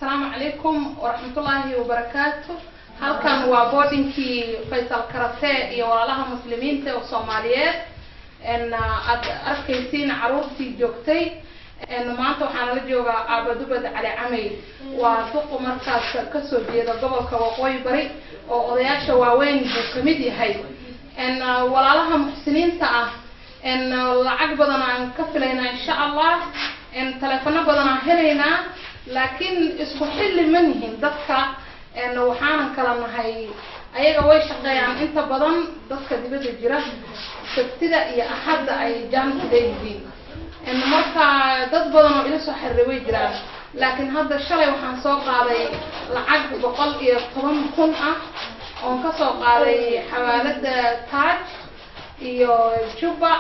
السلام عليكم ورحمة الله وبركاته. هل كان وابودينكي فيصل كراتيه iyo walaalaha muslimiinta ee Soomaaliyeed arkaysiin caruurtii joogtay maanta waxaan la joogaa Abadubad Cali Camay waa duq markaas ka soo jeeda gobolka Waqooyi Bari oo odayaasha waaweyn uu kamid yahay walaalaha muslimiinta ah lacag badan aan ka filaynaa insha Allah telefoon badan aan helaynaa laakiin isku xilli ma nihin dadka waxaan kala nahay ayaga way shaqeeyaan inta badan dadka dibadda jira sabtida iyo axadda ay jaamacada yihiin marka dad badan oo ila soo xiriiray jiraan laakiin hadda shalay waxaan soo qaaday lacag 110,000 ah oo ka soo qaaday xawaalada Taaj iyo Juba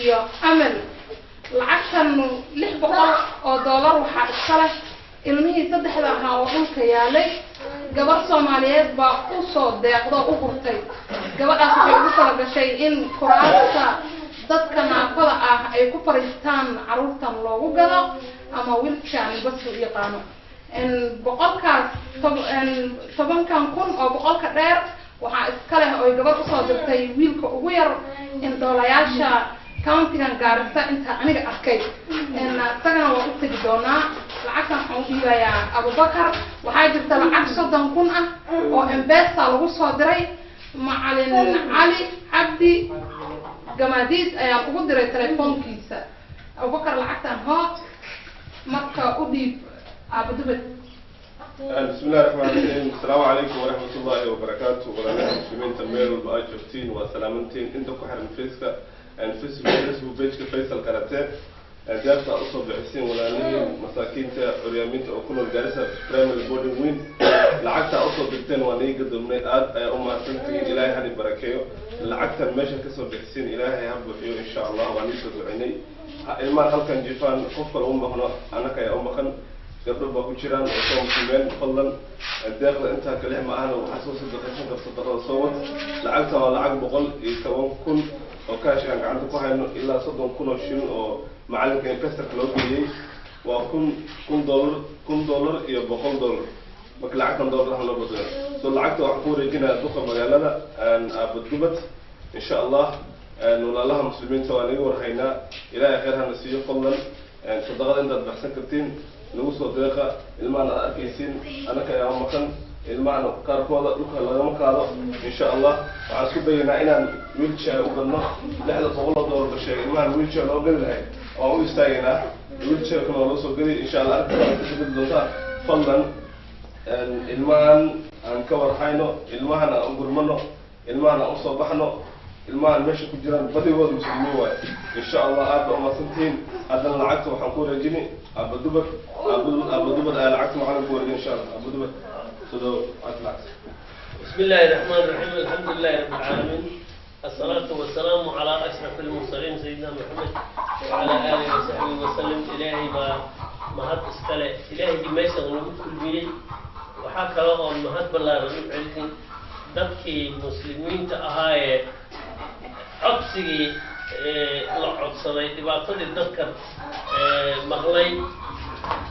iyo Amal lacagtan $600 waxa iskale ilmihii saddexda ahaa oo dhulka yaalay gabar Soomaaliyeed baa u soo deeqdo u hurtay gabadhaas waxay ugu kala gashay in kuraasta dadka naafada ah ay ku fariistaan caruurtan loogu gado ama wiilkaan bas u yaqaano boqolkaas 10,000 oo boqolka dheer waxa iskale oo gabar u soo dirtay wiilka ugu yar in doolayaasha countigan gaarista inta aniga arkay tagana waa u tagi doonaa lacagtan waxaan u dhiibayaa Abubakar waxaa jirta lacag 30,000 ah oo M-Pesa lagu soo diray macalin Ali Abdi Gamadiis ayaan ugu diray telefoonkiisa Abubakar lacagtan hoo marka u dhiib Abadubad بسم الله الرحمن الرحيم السلام عليكم ورحمة الله وبركاته ولا المسلمين تمير والباجرتين وسلامتين انتو كحر الفيسكا الفيسبوك بيج فيصل كراتيه جابت أصل بعسين ولا ليه مساكين تا أريامين تا أكون الجالسة برايمري بوردنج وين لعقت أصل بالتين واني قد من أم سنتين إلهي هني بركيو لعقت المشي كسر بعسين إلهي هب فيه إن شاء الله واني صدر عيني إما هل كان جيفان خفر هنا أنا كي خن قبل بكوشيران وصوم كمان فضلا الداخل أنت كلام أهله وحسوس الدقيقة بصدر الصوت لعقت ولا عقب بقول يكون كل وكاش يعني عندك واحد إلا صدق كل شيء أو معلم كان كسر كلوبي وكم $10 يا $100 بكلعك $100 هلا بدر طلعت وحكور يجينا دخل مجالنا أن أبدبت إن شاء الله نقول الله مسلمين سواني ورحينا إلى آخرها نسيه فضلا صدقات أنت بحسن كرتين نوصل دقيقة المعنى أكيسين أنا كيوم مكان المعنى كاركولا لوكا لما كارو إن شاء الله وعسكو بينا إنا ويلتشر وقلنا لحظة طولة دور بشيء المعنى ويلتشر لو قلنا أو يستاينا ويلتشر كنا نوصل قلي إن شاء الله أكثر تجد دوتا فضلا المعنى أنكور حينه المعنى أنقر منه المعنى أوصل بحنه المعنى ماشي كجيران بدي وضع مسلمين واي إن شاء الله أبدا أما سنتين أدنى العكس وحنقول رجيني أبدوبك العكس معنا نقول إن شاء الله أبدوبك بسم الله الرحمن الرحيم الحمد لله رب العالمين الصلاة والسلام على أشرف المرسلين سيدنا محمد وعلى آله وصحبه وسلم إلهي ما هاد استلع إلهي دمشق نقول كل بيت وحكى الله ما هاد بالله رجل عليكم دبكي مسلمين تأهاي عبسي لعبصني دبعتني الذكر مغلي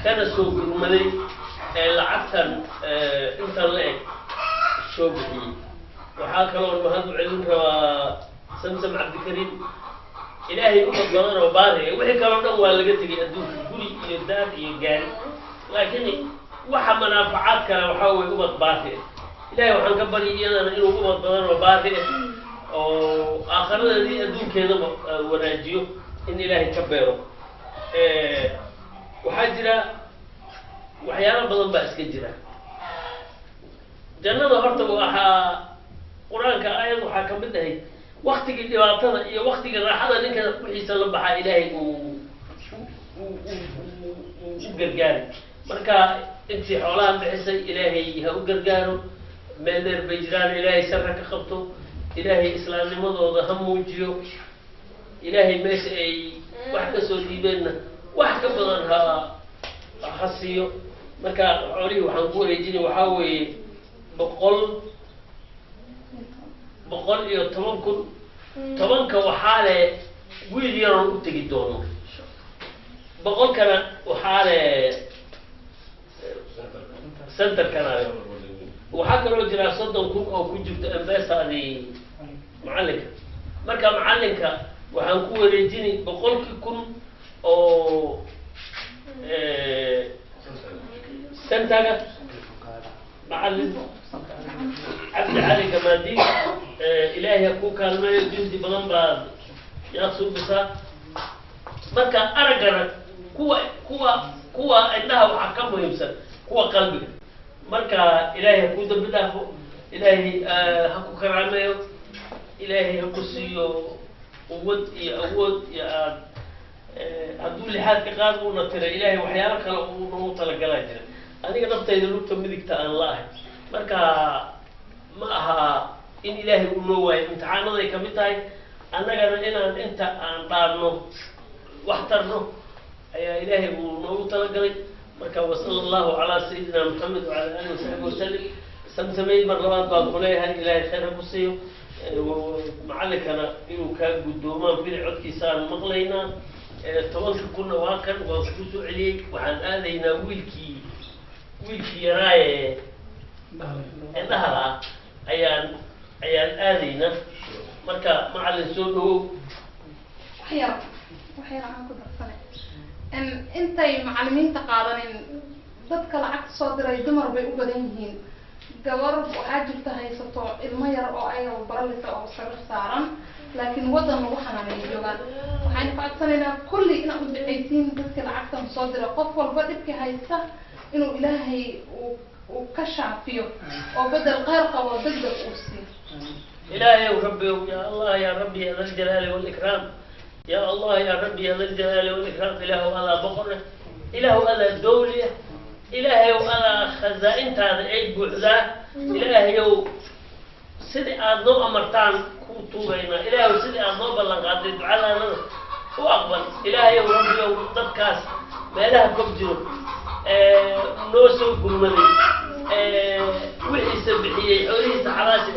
كان سوق الملي لعبتن انت لك شوبي وحاكم المهند علمها سمسم عبد الكريم إلهي أمد بغير وباري وحي كانوا نقوى لقيتك أدوك قولي يداد يقاري لكن وحا منافعات كان وحاوي أمد باري إلهي وحان كبري إيانا إنه أمد بغير وباري وآخرنا دي أدوك هنا وناجيو إن إلهي كبيره وحاجرة وحيانا بدن بأس كجرا جنة هرتب وحا قرآن كآية وحا كمدهي وقت الدباطة إيه وقت الراحة لك وحي سلم بحا إلهي وقرقاري مركا انت حولان بحسي إلهي وقرقارو مالدر بيجران إلهي سرك خبطو إلهي إسلام لمضو هم وجيو إلهي ماشي أي وحكا سودي بيننا وحكا بدنها حسيو marka xoolihi waxaan ku wareejinay waxa weeye 110,000 waxaa le wiil yar oo u tagi doono 100 kana waxaa le center كان وحكى له جرا صدق كوك أو كجبت أمباس هذه معلك مركا معلك وحنكون ريجيني بقولك كن أو سنتر معلم عبد علي كمادي إلهي كوك كلمة جندي بدن بعد يقصد بسا مركا أرجع كوا إنها وحكمه يمسك كوا قلبك مركا إلهي كود بدأ إلهي هكو كرامه إلهي هكو سيو أود يا عبد الله حد كقاد ونطير إلهي وحياك ونوصل الجلاجر أنا قدرت يدلوك تمدك تاع الله مركا معها إن إلهي يقولوا امتحان هذا كمتاي أنا قال أنت عن دارنا واحترنا يا إلهي ونوصل الجلاجر مركا وصلى الله على سيدنا محمد وعلى آله وصحبه وسلم سمسمي مرات بقولها إلهي خير بصيو ومعلك أنا إنه كان قدوما في العد كيسان مغلينا تواصل كنا واكن وفلوسه عليه وعن آذينا ويلكي راي انها أيان آذينا مركا معلن سوده وحيرة عن كل سنة إن أنتي معلمين تقارنين ضد كالعكس صادر يدمر بيقبلينهن جوار وعاجل تهيسطو المير أو أي وبرلسة أو صرف سارا لكن وضن وحنا من الجوال وحين فأكثرنا كل إن أبدعيتين ضد كالعكس صادر قف والبدء كهيسة إنه إلهي وكشع فيه وبدل غرقة وبدل أوسي إلهي وربي يا الله يا ربي يا ذا الجلال والإكرام يا الله يا ربي يا ذا الجلال والإكرام إله على بقرة إله على الدولة إلهي وأنا خزائن هذا عيد بعدا إلهي سيدي أضو أمرتان كنتو بينا إلهي وسيدي أضو بلغات على وأقبل إلهي وربي وضدكاس ما لها كبجر نوسو قمري وحي سبحيي حولي سحراسي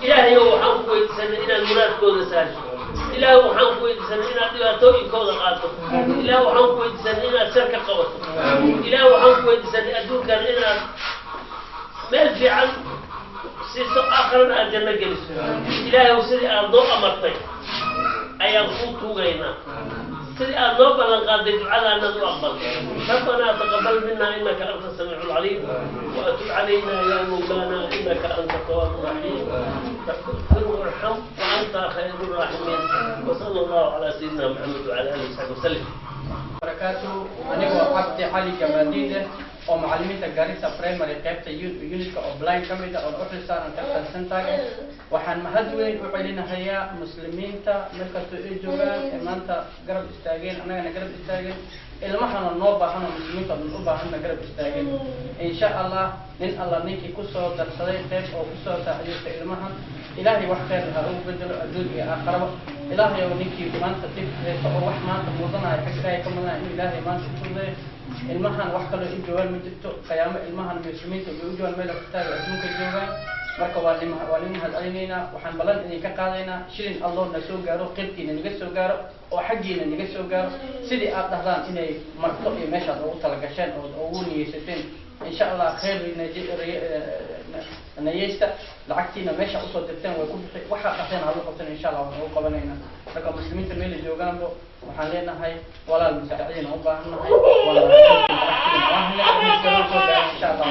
إلهي وحنكو يتسنى إلى المراد كود ساشي إلهي وحنكو يتسنى إلى ديواتوي كود قاتو إلهي وحنكو يتسنى إلى سركة قوتو إلهي وحنكو يتسنى أدوك كان إلى مال في عن سيسو آخرنا الجنة جلس إلهي وسيدي أرضو أمرتي أي أغفوتو غينا سيدي أرضو بلنقاد على أن نقبل ربنا تقبل منا إنك أنت السميع العليم وأتب علينا يا مولانا إنك أنت التواب الرحيم فاغفر وارحم وأنت خير الراحمين وصلى الله على سيدنا محمد وعلى آله وصحبه وسلم. بركاته أنا وعبد علي كمديدة ومعلمين تجاريسا برايمري قيبتا يونيكا أوبلاين كميدا أو أوفيسار أن كابتن سنتاج وحن مهدوين وعلينا هيا مسلمين تا مركزو إيجوغان إمانتا قرب استاجين أنا قرب استاجين إلا ما حنا النوبة حنا مسلمين تا النوبة حنا قرب استاجين إن شاء الله نن الله نيكي كسر درسالي قيب أو كسر تعليق إلمها إلهي وحخير لها أو بدل أدود آخر إلهي ونيكي إمانتا تفكر أو وحمان تموضنا يحكي كمنا إن إلهي إمانتا تفكر المهن وحكلو إن جوال مجدتو قيام المهن المسلمين تبيو جوال ميلا كتاب عزمك الجوال مركا والمها الأينينا وحن بلان إني كقاضينا شرين الله نسو قارو قبتين نقسو قارو وحقين نقسو قارو سيدي أبدهلان إني مرتقي ماشا أو تلقشان أو نيستين إن شاء الله خير نيستا لعكتينا ماشا أصول تبتين ويكون وحا قطين على قطين إن شاء الله وقبلينا مركا مسلمين تبيل الجوغان بو وحن لنا هاي ولا المساعدين أوباهنا هاي ولا إن شاء الله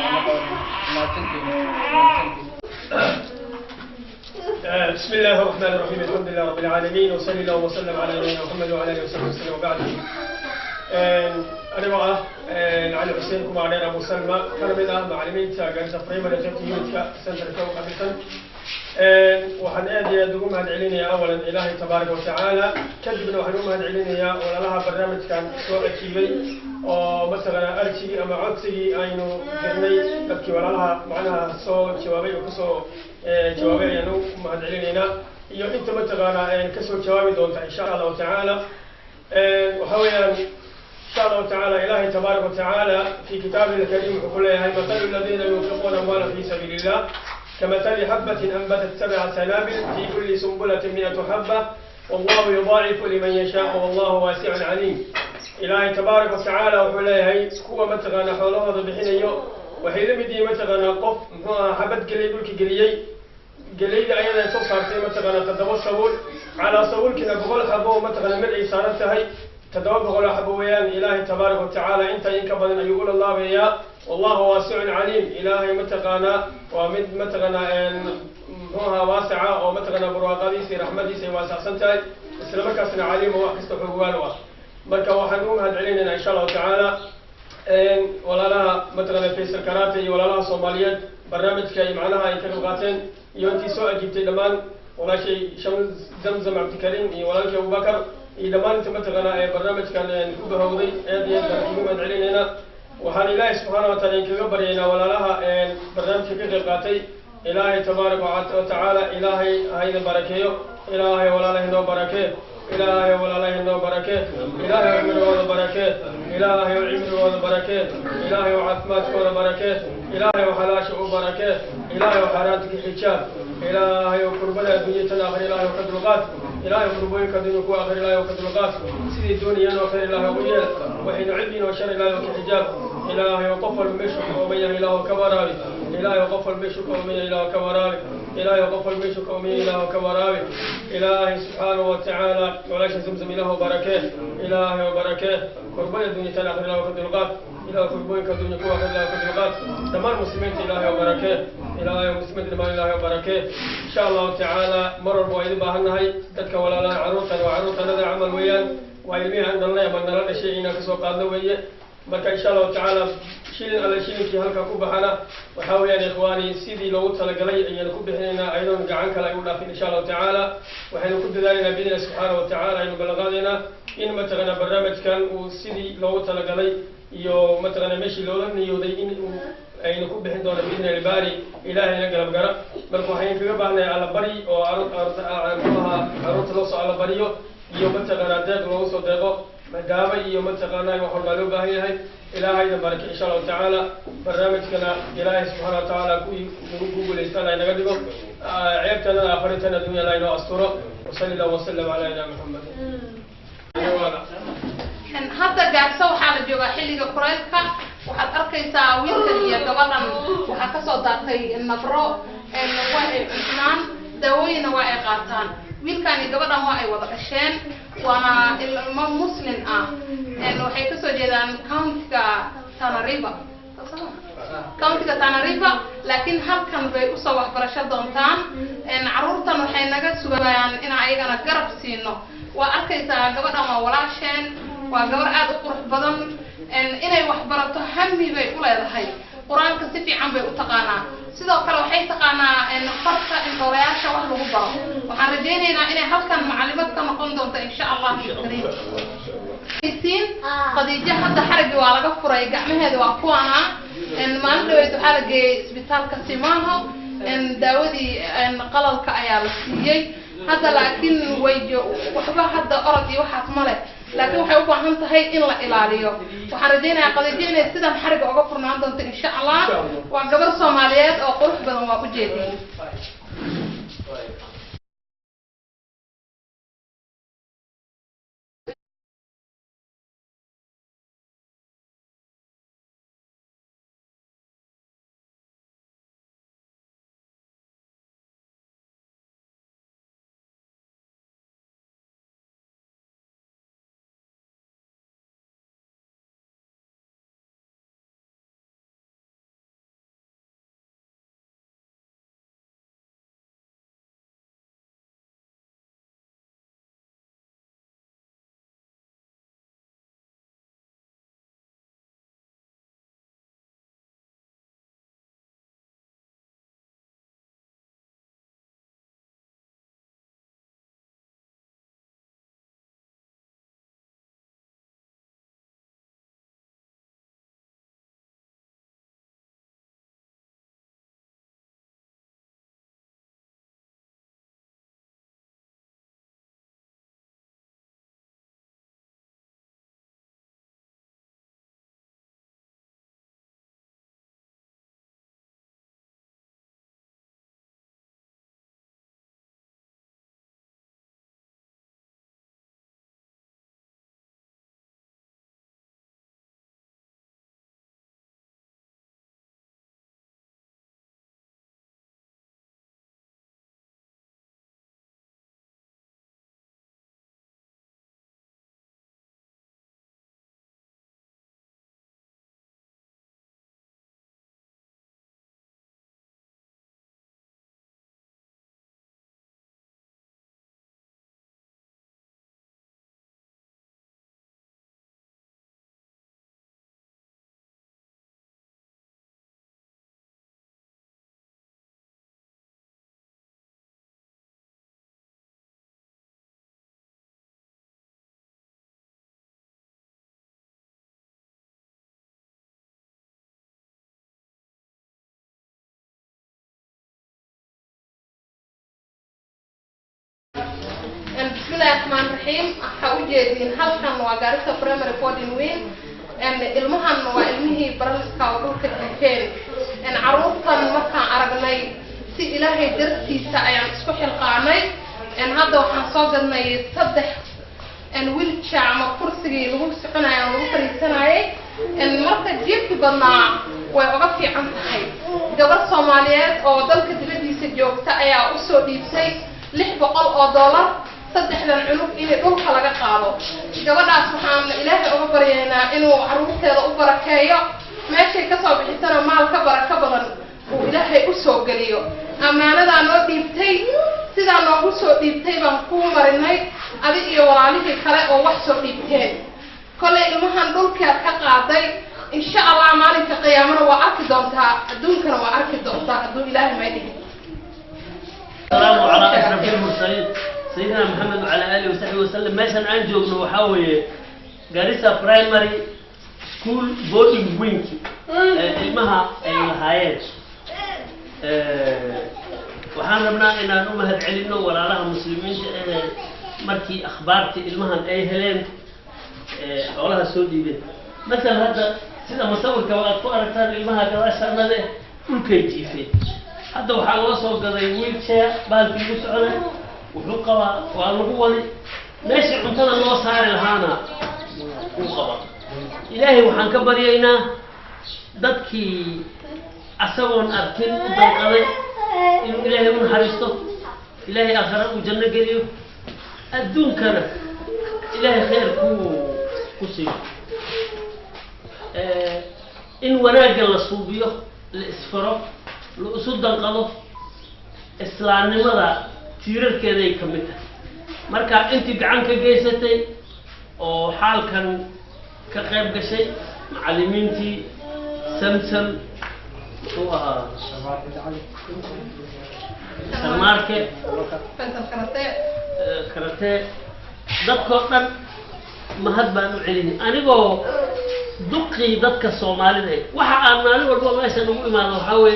بسم الله الرحمن الرحيم الحمد لله رب العالمين وصلى الله وسلم على نبينا محمد وعلى اله وصحبه وسلم وبعد أنا معه علي حسين ومعنا أبو سلمى كان من معلمين جالسة بريمري جبت يونتكا سنتر فوق قبل وحن أدي دوم هاد علينا أولا إلهي تبارك وتعالى كذبنا وحنوم هاد علينا ولا لها برنامج كان سوء كيبي ومثلا أرشي أما عطسي أينو جرني نبكي ولا لها معناها صوت جوابي وكسو جوابي يعني ما هاد علينا يو أنت مثلا كسو جوابي دونت إن شاء الله تعالى وحاول إن شاء الله تعالى إلهي تبارك وتعالى في كتابه الكريم يقول هي مثل الذين ينفقون أموالا في سبيل الله كمثل حبة أنبتت 7 سنابل في كل سنبلة 100 حبة والله يضاعف لمن يشاء والله واسع عليم. إلهي تبارك وتعالى وحول هي هو مثلا حوله بحين waxay la mid yihiin mataqaanaa qof muxuu ahaa xabad gelay dhulka geliyey gelayda ayada soo saartay mataqaanaa 7 sabuul calaa sabuulkina 100 xabo mataqaanaa mid ay saaran tahay 700 xabo weeyaan ilaahay tabaaraka wa tacaala inta in ka badan ayuu ula laabayaa wallahu waasi'un caliim ilaahay mataqaanaa waa mid mataqaanaa muxuu ahaa waasica oo mataqaanaa barwaaqadiisa iyo raxmadiisa ay waasacsan tahay isla markaasna caliim oo wax kasta xoogwaal u ah marka waxaan u mahad celinaynaa insha allahu tacaala walaalaha mataqaanaa faysal karaate iyo walaalaha soomaaliyeed barnaamijka ay macnaha ay ka qayb qaateen iyo intii soo ajiibtay dhammaan walaashay zamzam cabdikariim iyo walaalkii abubakar iyo dhammaan inta mataqaanaa ee barnaamijkan ku bahowday aad iyo aad baan ugu mahad celinaynaa waxaan ilaahay subxaana wa taala inkaga baryaynaa walaalaha barnaamijka ka qayb qaatay ilaahay tabaaraka wa tacaala ilaahay hayna barakeeyo ilaahay walaalahay noo barakee ilaahay walaalahay noo barakee ilaahay cimrigooda barakee ilaahay cimrigooda barakee ilaahay caafimaadkooda barakee ilaahay xalaasha u barakee ilaahay xaraanta ka xijaab ilaahay qurbada adduunyada aakhir ilaahay ka dulqaad ilaahay qurbooyinka dunya ku aakhir ilaahay ka dulqaad sidii dunyada oo kale ilaahay u yeel waxayna cilmi oo shar ilaahay ka xijaab ilaahay qofal meeshu oo meeyahay ilaahay ka waraabi ilaahay qofal meeshu oo meeyahay ilaahay ka waraabi ilaahay qofal meeshu oo meeyahay ilaahay ka waraabi ilaahay subhanahu wa ta'ala wala zamzam ilaahay barakee ilaahay barakee qurbada dunyada aakhir ilaahay ka dulqaad ilaahay qurbooyinka dunya ku aakhir ilaahay ka dulqaad dhammaan muslimiinta ilaahay barakee ilaahay muslimiinta dhammaan ilaahay barakee insha Allah ta'ala marar boo idin baahannahay dadka walaalaha caruurtanada camal weeyaan waa ilmihi aan dhalnay ama nala dhashay inaan ka soo qaadno weeye marka insha Allah ta'ala shilin ala shilinkii halka ku baxana waxa weeyaan ikhwaani sidii loogu talagalay ayaan ku bixinaynaa ayadoon gacan kale ay u dhaafin insha Allah ta'ala waxaynu ku dadaalinaa bidina subhanahu wa ta'ala aynu balaqaadina in mataqana barnaamijkan uu sidii loogu talagalay iyo mataqana meeshii looga niyooday in uu aynu ku bixin doono bidina ilbaari ilaahayna galab gara marka waxaan kaga baahnay alla bari oo caruurta loo soo alla bariyo iyo mataqana deeq loogu soo deeqo maadaama iyo mataqaanaa wax walbaa loo baahan yahay ilaahayna barake insha allahu tacaala barnaamijkana ilaahay subxaana wa tacaala ku guulaystaan ay naga dhigo ceebtana akhrintan adduunya la inoo asturo wasali allahu wasalam calaa nabiyina muxamed hadda gaarso waxaa la joogaa xilliga kuraylka waxaad arkaysaa wiilkan iyo gabadhan waxaa kasoo daatay nabro waa ay cunaan daawooyinna waa ay qaataan wiilkan iyo gabadhan waa ay wada dhasheen waana ilmo muslim ah waxay kasoo jeedaan countiga Tana River laakiin halkan bay usoo waxbarasho doontaan caruurtan waxay naga sugayaan in ayagana garab siino waa arkaysaa gabadhan waa walaasheen waa gabar aad u qurux badan inay waxbarato hami bay u leedahay quraanka si fiican bay u taqaanaa sidoo kale waxay taqaanaa farta intoolayaasha wax lagu baro waxaan rajaynaynaa inay halkan macallimad ka noqon doonto insha Allah kariim Khadija hadda xarigi waa laga furay gacmaheeda waa kuwana maalin dhaweyd waxaa la geeyay isbitaalka Simaaho daawadii qalalka ayaa la siiyay hadda laakiin waxba hadda orod iyo waxaas ma leh laakiin waxay u baahan tahay in la ilaaliyo waxaan rajaynayaa Khadija inay sidan xariga uga furnaan doonto insha Allah waa gabar Soomaaliyeed oo qurux badan waa u jeedin الله الرحمن الرحيم حوجدين هل كان وقارسة بريمري بودين وين أن المهن وعلمه برلسكا ودولك الدفين أن عروضا مكان عرقني سي إلهي درسي سايان سكوح القاني أن هذا وحن صادرنا يتصدح أن ويلتشا عما كرسي لغو سقنا يعني لغو فريساناي أن مركز جيبتي بنا ويغفي عن تحي قبل صوماليات أو دولك دلدي سجوكتا أيا أسو ديبسي $600 saddexdan cunug inay dhulka laga qaado gabadhaas waxaan ilaahay uga baryaynaa inuu caruurteeda u barakeeyo meeshay ka soo bixisana maal ka baraka badan uu ilaahay u soo geliyo amaanadaa noo dhiibtay sidaa noogu soo dhiibtay baan kuu marinay adig iyo walaalihii kale oo wax soo dhiibteen kolley ilmahan dhulkeed ka qaaday insha allah maalinka qiyaamana waa arki doontaa adduunkana waa arki doontaa hadduu ilaahay may dhihin السلام على أشرف المرسلين سيدنا محمد وعلى آله وصحبه وسلم ماشان أنجوبنا وحاوي غاريسا برايمري سكول بودينج وينك المها الهايات وحان ربنا إن أمهد علمنا ولا لها مسلمين مركي أخبارتي المها أي هلين أولها سودي به مثلا هذا سيدا مصور كوات فؤرتان المها كواسا ماذا الكيتي فيه هذا وحال وصل قضي ويلشير بالكي مسعودة وحقوا والمقولي ماشي عمتنا الله صار الهانا وقوا إلهي وحان كبرينا دتكي أسوون أركن بالقضي إنه إلهي من حريصته إلهي آخر وجنة قريب الدون كان إلهي خير كوسي إن وناقل الصوبية الإسفرة لأسود القضاء إسلام ماذا تيرر كذا يكملها مركا أنت عنك جيستي أو حال كان كقرب كشيء معلمينتي سمسم هو سماركة كراتيه دكتور ما هاد بانو عليني أنا جو دقي دك الصومالي ده وحنا أنا والله ما يسنو ما نحاول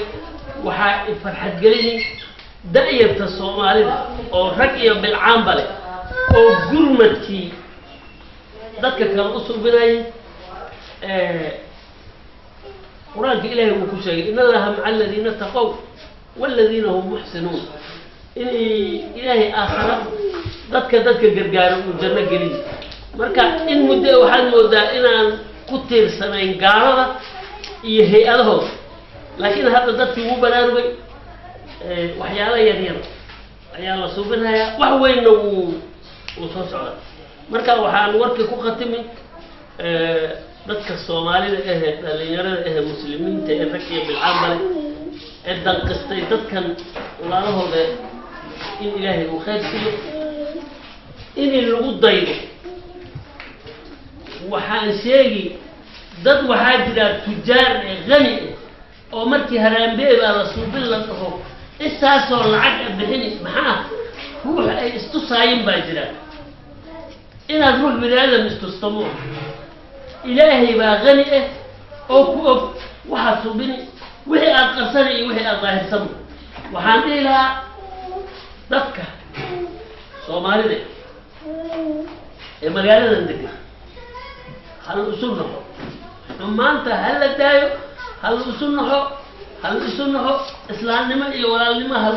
وحا فرحت قليني دايرة الصومالي أو ركيا بالعامبلة أو قرمتي ذاتك كان أصل بناي قرآن إلهي وكشي إن الله مع الذين اتقوا والذين هم محسنون إلهي آخر ذاتك قرقار وجنة قليل مركا إن مدة وحال مدة إن كتير سنين قارضة يهي ألهو لكن هذا ذاتي مو بناروي وحيالا يدين حيالا صوبنايا وهو إنه وصوصعنا مركا وحان وركي كو ختمي ذاتك الصومالي اللي يرى مسلمين تأفكي بالعمل إذا قصتي ذاتكن الله هذا إن إلهي وخير فيه إن اللغو ضيره وحان شيء ضد وحاجة تجار غني أو مركي هرام بيه على صوب الله تهو إساسو العقد بهني معاه روح استصايم باجرا إن الروح بالعالم استصموه إلهي باغني أو كوب وحاسوبني وحي أقصني وحي أظاهر سمو وحاندي لها دفكة صومالي دي المقالة عندك هل الأصول نحو أما أنت هل الدايو هل الأصول نحو هل الأصول نحو إسلام نما إيه ولا نما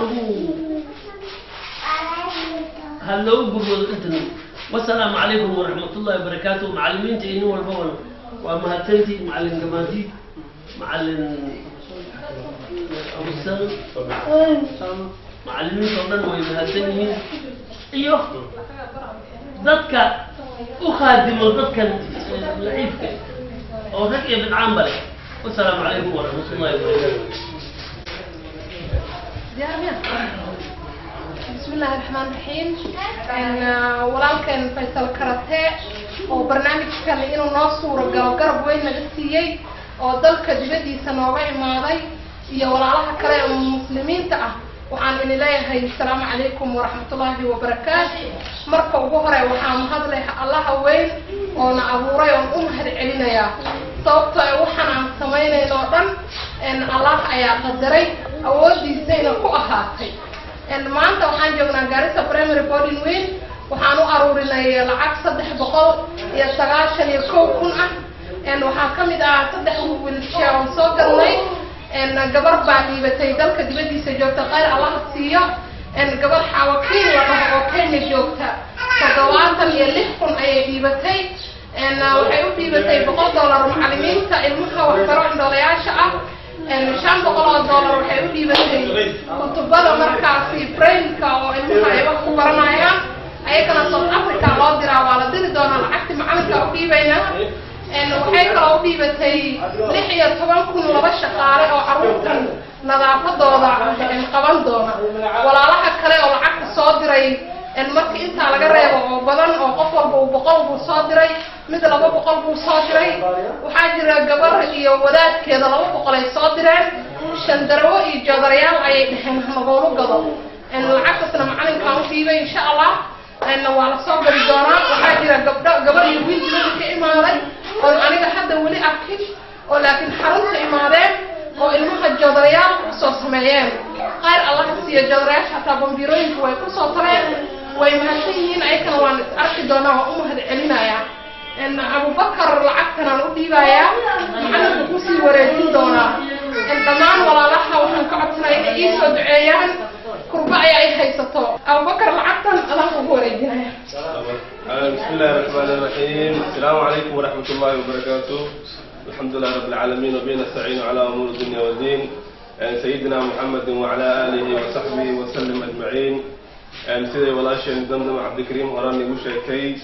هل لو قبل الإنترنت والسلام عليكم ورحمة الله وبركاته معلمين تينو والبول ومهتنتي معلم جمادي معلم أبو السلام معلمين صدقنا ومهتنين أيوه ذاتك أخادم ذاتك العيفك أو ذاتك ابن عامبلة والسلام عليكم ورحمة الله وبركاته بسم الله الرحمن الرحيم ولكن فيصل كراتيه وبرنامج كان إنه ناصور قرب وين نجسيي ودلك جبدي سنوات ماضي يا ولا كلام المسلمين تاع وعن إن الله السلام عليكم ورحمة الله وبركاته مركب وهرة وحام هذا الله وين وأنا أبوري وأمهر علينا يا صوت وحنا سمينا نوطن إن الله يا قدري أودي زين كوهاتي إن ما أنت وحنا جونا جالس بريمري بودين وين waxaan u aruurinay lacag 391 kun ah waxaa ka mid ah 3 wiilsha oo soo galnay gabar baa dhiibatay dalka dibadiisa joogta qayr Allah siiyo gabar xawakiin la dhaho oo Kenya joogta 76 kun ayay dhiibatay waxay u dhiibatay $100 macallimiinta ilmaha waxbaro indhoolayaasha ah $500 waxay u dhiibatay kutubada markaasi brainka oo ilmaha ay wax ku baranayaan ayagana South Africa loo diraa waa la diri doonaa lacagta macalinka u dhiibayna waxay kaloo u dhiibatay 16 kun laba shaqaale oo carruurtan nadaafadooda qaban doona walaalaha kale oo lacagta soo diray markii inta laga reebo oo badan oo qof walba uu 100 buu soo diray mid 200 buu soo diray waxaa jira gabar iyo wadaadkeeda 200 ay soo direen shandarawo iyo joodaryaal ayay dhaheen naboodo gado lacagtaasna macalinka u dhiibay insha Allah waa la soo bari doonaa waxaa jira gabar iyo wiil ka imaaday oo aniga hadda wali arkin oo laakiin xarunta imaadeen oo ilmaha joodaryaal ku soo sameeyeen qayr Allah siiyo joodaryaasha hataa bambiirooyinka way ku soo tareen way mahadsan yihiin ayagana waan arki doonaa oo u mahad celinaya Abu Bakar lacagtan aan u dhiibayaa macalinka ku sii wareejin doonaa dhammaan walaalaha waxaan ka codsanayaa inay ii soo duceeyaan kurba ay haysato Abu Bakar lacagtan Allah ugu wareejinaya بسم الله الرحمن الرحيم السلام عليكم ورحمة الله وبركاته الحمد لله رب العالمين وبه نستعين على أمور الدنيا والدين سيدنا محمد وعلى آله وصحبه وسلم أجمعين سيدي ولاشين دمدم عبد الكريم وراني وشيكي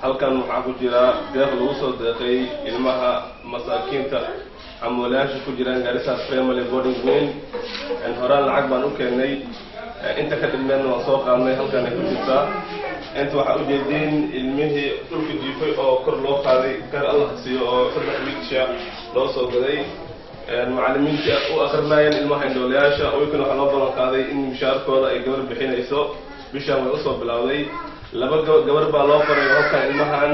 هل كان محاكو جرا داخل وصل دقي المها مساكين عمولاش كجران جالسة فريمالي بورنج مين هران العقبان وكيني انت كتب منه وسوق عني هل كان يكون جدا انت waxaa u jeedin ilmihii dhulka jiifay oo kor loo qaaday kar Allah siiyo oo saddex wiilsha loo soo gaday macallimiinta u aqrinayeen ilmaha indhoolayaasha oo kan waxa loo balan qaaday in mushaarkooda ay gabar bixinayso bishan way u soo bilowday laba gabar baa loo qoray oo kan ilmahan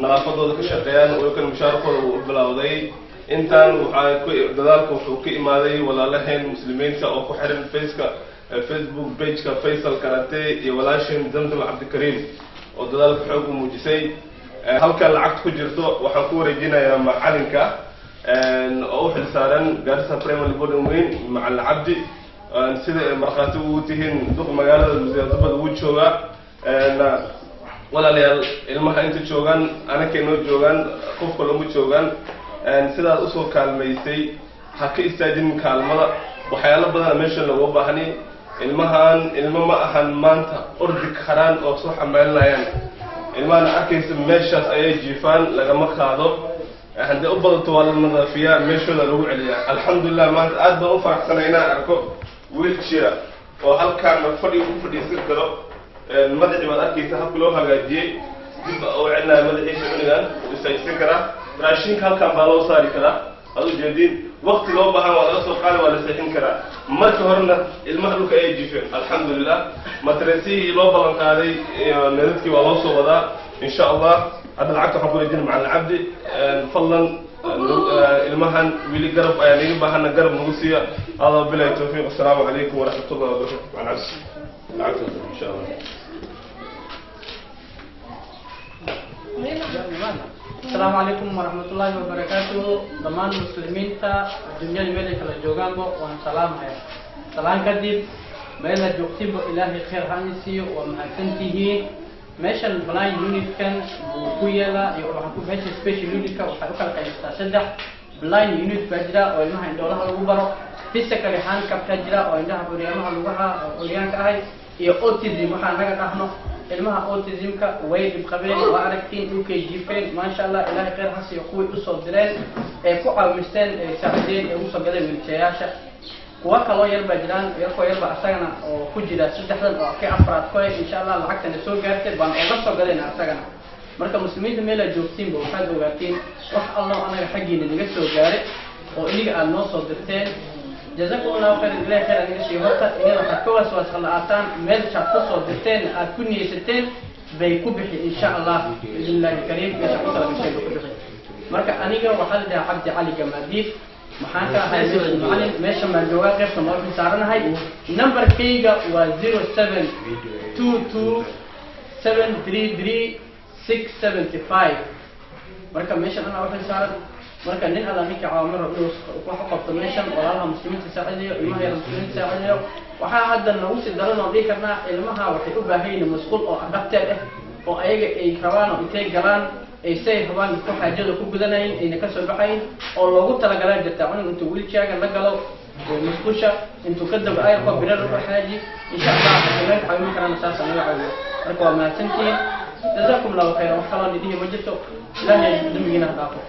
nadaafadooda ka shaqeeyaan oo kan mushaarkooda u bilowday intaan waxa ku dadaalka wuxuu ka imaaday walaalaheen muslimiinta oo ku xiran Facebook page ka Faisal Karate iyo walaashin Zamzam Abdikarim oo dadaalka xoog u muujisay halka lacag ku jirto waxaan ku wareejinayaa macalinka oo xil saaran Garissa Primary Boarding Wing Macallin Abdi sida marqaati uu tihiin duq magaalada Museedabada uu jooga walaalayaal ilmaha inta joogan anaka inoo joogan qof kale mu joogan sidaas u soo kaalmaysay ha ka istaajin kaalmada waxyaalo badan meesha lagu baahnay ilmahan ilma ma ahan maanta ordi karaan oo soo xamaalinayaan ilmahan arkaysa meeshaas ayay jiifaan lagama qaado hadii u badato waa la nadaafiyaa meeshooda lagu celiyaa alxamdulillah maanta aad baan u faraxsanahay inaan arko wheelchair oo halkaan fadhi ku fadhiisan karo madaxii baad arkaysa habka loo hagaajiyey dib oo celnaa madaxiisa cunigan u istaajin karaa raashinka halkaan baa loo saari karaa adu jeedin waqti loo baahan waa laga soo qaaday waa la seexin karaa marka horena ilmaha dhulka ay jiifeen alxamdulillah madrasihii loo balan qaaday nadadkii waa loo soo wadaa insha Allah hadda lacagta waxaan ku wareejinay macallin Cabdi fadlan ilmahan wili garab ayaan iga baahana garab nagu siiya Allah billahi tawfiiq assalaamu calaykum waraxmatullahi wabarakatuh macna lacagta insha Allah السلام عليكم ورحمة الله وبركاته ضمان المسلمين تا الدنيا الملك الجوغان بو وان سلام هيا سلام كدب ميلا جوكتب إلهي خير هانسي ومحسنته ماشا البلاي يونيت كان بوكويلا يوحكو بهش سبيشال يونيت كا وحكوكا لكا يستشدح بلاي يونيت بجرا وإنها عندولها الوبرو فيسكا لحان كبتجرا وإنها بريانها الوحا أوليان كاهي iyo autism waxaan naga dhahno ilmaha autismka way dib qabeen waa aragtiin dhulkay jiifeen ma sha Allah ilaahay khayr ha siiyo kuwii u soo direen ee ku caawisteen saacideen ee u soo gaday wiilshayaasha kuwa kaloo yar baa jiraan yarkoo yarba asagana oo ku jira saddexdan oo ka afraad kale insha Allah lacagtana soo gaartay baan uga soo gadayna asagana marka muslimiinta meel ay joogtiin baa waxaad ogaatiin wax Allah anaga xaqiina naga soo gaaray oo iniga aad noo soo dirteen جزاكم الله خير الله خير أن يشي هرتا إنه حكوة وصلاة ميل شخص ودتين أكوني ستين بيكبحي إن شاء الله بإذن الله الكريم يتحصل بشيء بكبحي مركا أنيقا وحال ده عبد علي جماديف محاكا هاي المعلم ماشا مع الجواقف نمبر في سارنا هاي نمبر كيغا و 0722 733-675 marka meeshan ana waxay saaran marka nin alla ninka caawimar inuu wax u qabto meeshan walaalaha muslimiinta saacidayo ilmaha yar muslimiinta saacidayo waxaa hadda nagu sii daran oo dhihi karnaa ilmaha waxay u baahan yihiin masquul oo adapted ah oo ayaga ay rabaan oo intay galaan ay say rabaan ku xaajada ku gudanayeen ayna ka soo baxayn oo loogu talagalay jirta intuu wheelchair la galo musqusha intuu ka dab ay qof birar u xaaji insha Allah waxay caawin karaan saas anaga caawiyo marka waa mahadsantiin jazakum Allah khayran wax kale oo idin ma jirto ilaahay damiina dhaafo